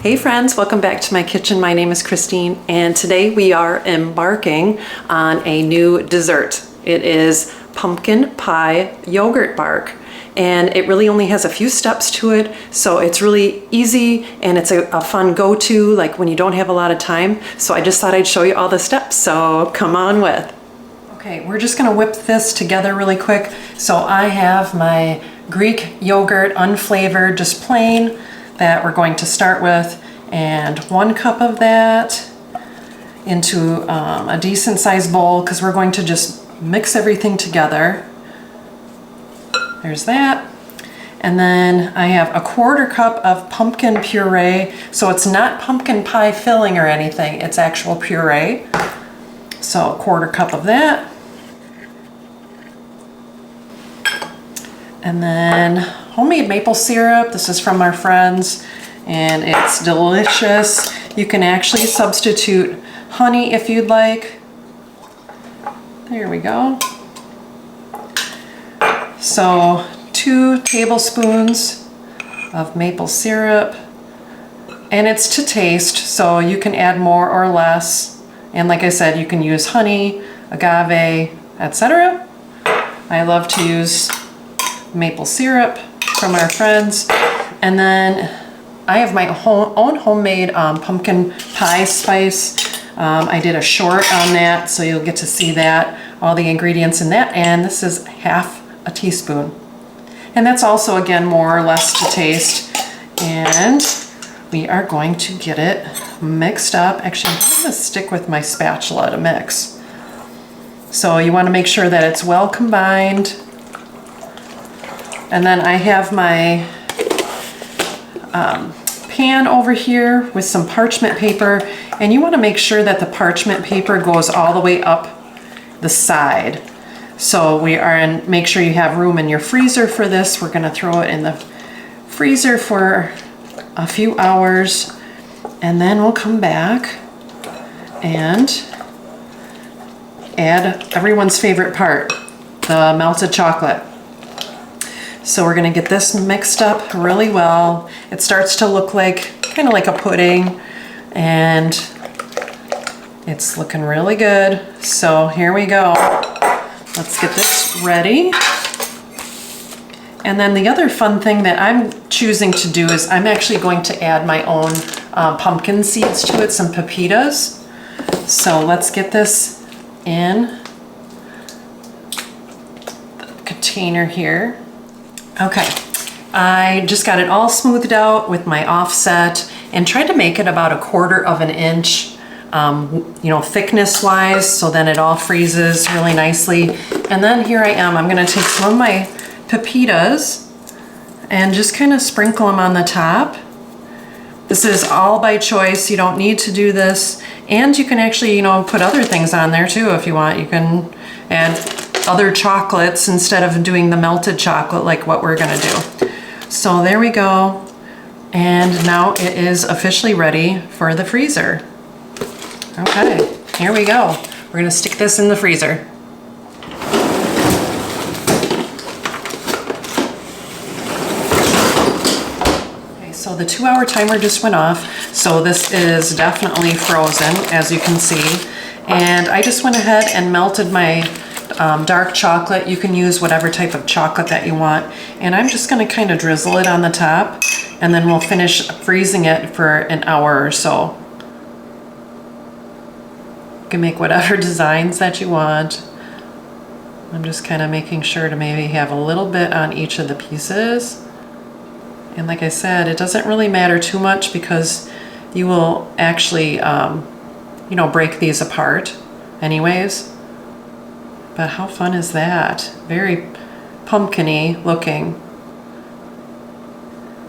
Hey friends, welcome back to my kitchen. My name is Christine and today we are embarking on a new dessert. It is pumpkin pie yogurt bark and it really only has a few steps to it, so it's really easy and it's a fun go-to like when you don't have a lot of time. So I just thought I'd show you all the steps, so come on with. Okay, we're just gonna whip this together really quick. So I have my Greek yogurt unflavored, just plain, that we're going to start with, and 1 cup of that into a decent sized bowl because we're going to just mix everything together. There's that. And then I have a 1/4 cup of pumpkin puree. So it's not pumpkin pie filling or anything, it's actual puree. So 1/4 cup of that. And then homemade maple syrup. This is from our friends and it's delicious. You can actually substitute honey if you'd like. There we go. So 2 tablespoons of maple syrup, and it's to taste, so you can add more or less. And like I said, you can use honey, agave, etc. I love to use maple syrup from our friends. And then I have my own homemade pumpkin pie spice. I did a short on that, so you'll get to see that, all the ingredients in that, and this is 1/2 a teaspoon. And that's also, again, more or less to taste. And we are going to get it mixed up. Actually, I'm gonna stick with my spatula to mix. So you wanna make sure that it's well combined. And then I have my pan over here with some parchment paper, and you want to make sure that the parchment paper goes all the way up the side. So make sure you have room in your freezer for this. We're going to throw it in the freezer for a few hours, and then we'll come back and add everyone's favorite part, the melted chocolate. So we're gonna get this mixed up really well. It starts to look like, kind of like a pudding, and it's looking really good. So here we go. Let's get this ready. And then the other fun thing that I'm choosing to do is I'm actually going to add my own pumpkin seeds to it, some pepitas. So let's get this in the container here. Okay, I just got it all smoothed out with my offset and tried to make it about 1/4 of an inch, you know, thickness wise, so then it all freezes really nicely. And then here I am, I'm gonna take some of my pepitas and just kind of sprinkle them on the top. This is all by choice, you don't need to do this. And you can actually, you know, put other things on there too if you want. You can add other chocolates instead of doing the melted chocolate like what we're gonna do. So there we go. And now it is officially ready for the freezer. Okay, here we go. We're gonna stick this in the freezer. Okay, so the 2-hour timer just went off. So this is definitely frozen, as you can see. And I just went ahead and melted my dark chocolate. You can use whatever type of chocolate that you want. And I'm just gonna kind of drizzle it on the top, and then we'll finish freezing it for an hour or so. You can make whatever designs that you want. I'm just kind of making sure to maybe have a little bit on each of the pieces. And like I said, it doesn't really matter too much because you will actually, you know, break these apart anyways. But how fun is that? Very pumpkin-y looking.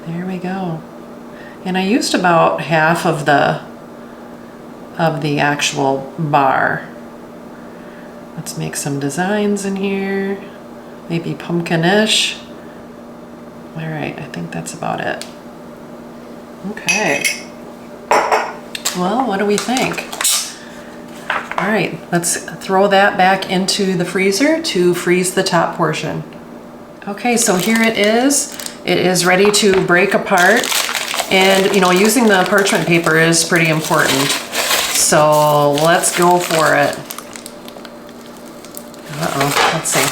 There we go. And I used about 1/2 of the actual bar. Let's make some designs in here. Maybe pumpkin-ish. All right, I think that's about it. Okay. Well, what do we think? All right, let's throw that back into the freezer to freeze the top portion. Okay, so here it is. It is ready to break apart. And you know, using the parchment paper is pretty important. So let's go for it. Uh-oh, let's see.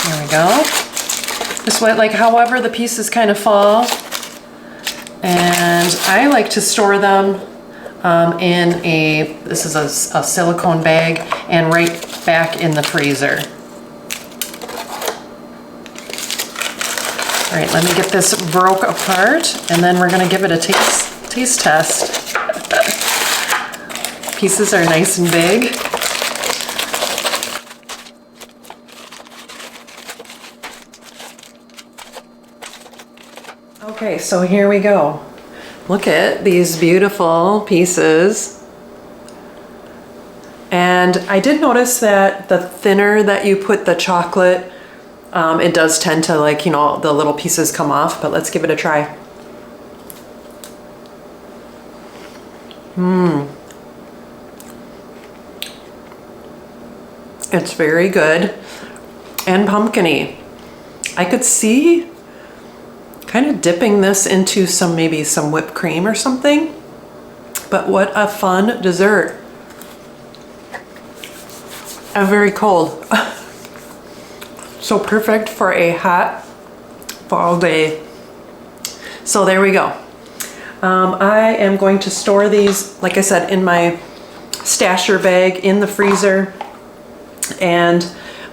There we go. Just like however the pieces kind of fall. And I like to store them in this is a silicone bag, and right back in the freezer. All right, let me get this broke apart, and then we're gonna give it a taste test. Pieces are nice and big. Okay, so here we go. Look at these beautiful pieces. And I did notice that the thinner that you put the chocolate, it does tend to, like, you know, the little pieces come off, but let's give it a try. It's very good and pumpkin-y. I could see kind of dipping this into maybe some whipped cream or something, but what a fun dessert. And very cold. So perfect for a hot fall day. So there we go. I am going to store these, like I said, in my stasher bag in the freezer. And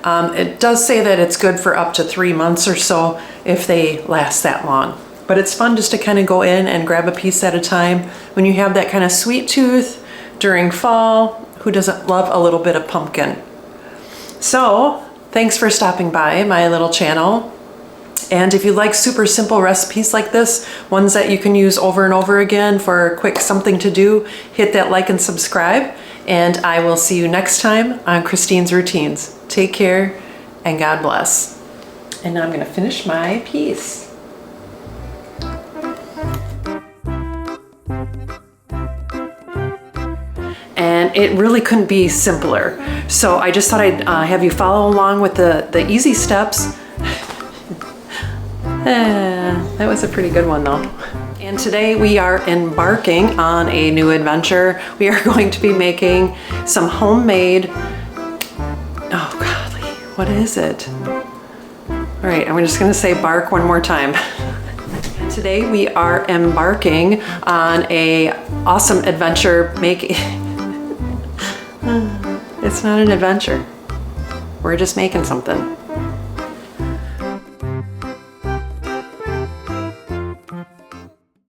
it does say that it's good for up to 3 months or so if they last that long. But it's fun just to kind of go in and grab a piece at a time. When you have that kind of sweet tooth during fall, who doesn't love a little bit of pumpkin? So thanks for stopping by my little channel. And if you like super simple recipes like this, ones that you can use over and over again for a quick something to do, hit that like and subscribe. And I will see you next time on Christine's Routines. Take care and God bless. And now I'm going to finish my piece. And it really couldn't be simpler. So I just thought I'd have you follow along with the easy steps. That was a pretty good one though. And today we are embarking on a new adventure. We are going to be making some homemade, oh golly, what is it? All right, I'm just gonna say bark one more time. Today we are embarking on a awesome adventure making. It's not an adventure. We're just making something.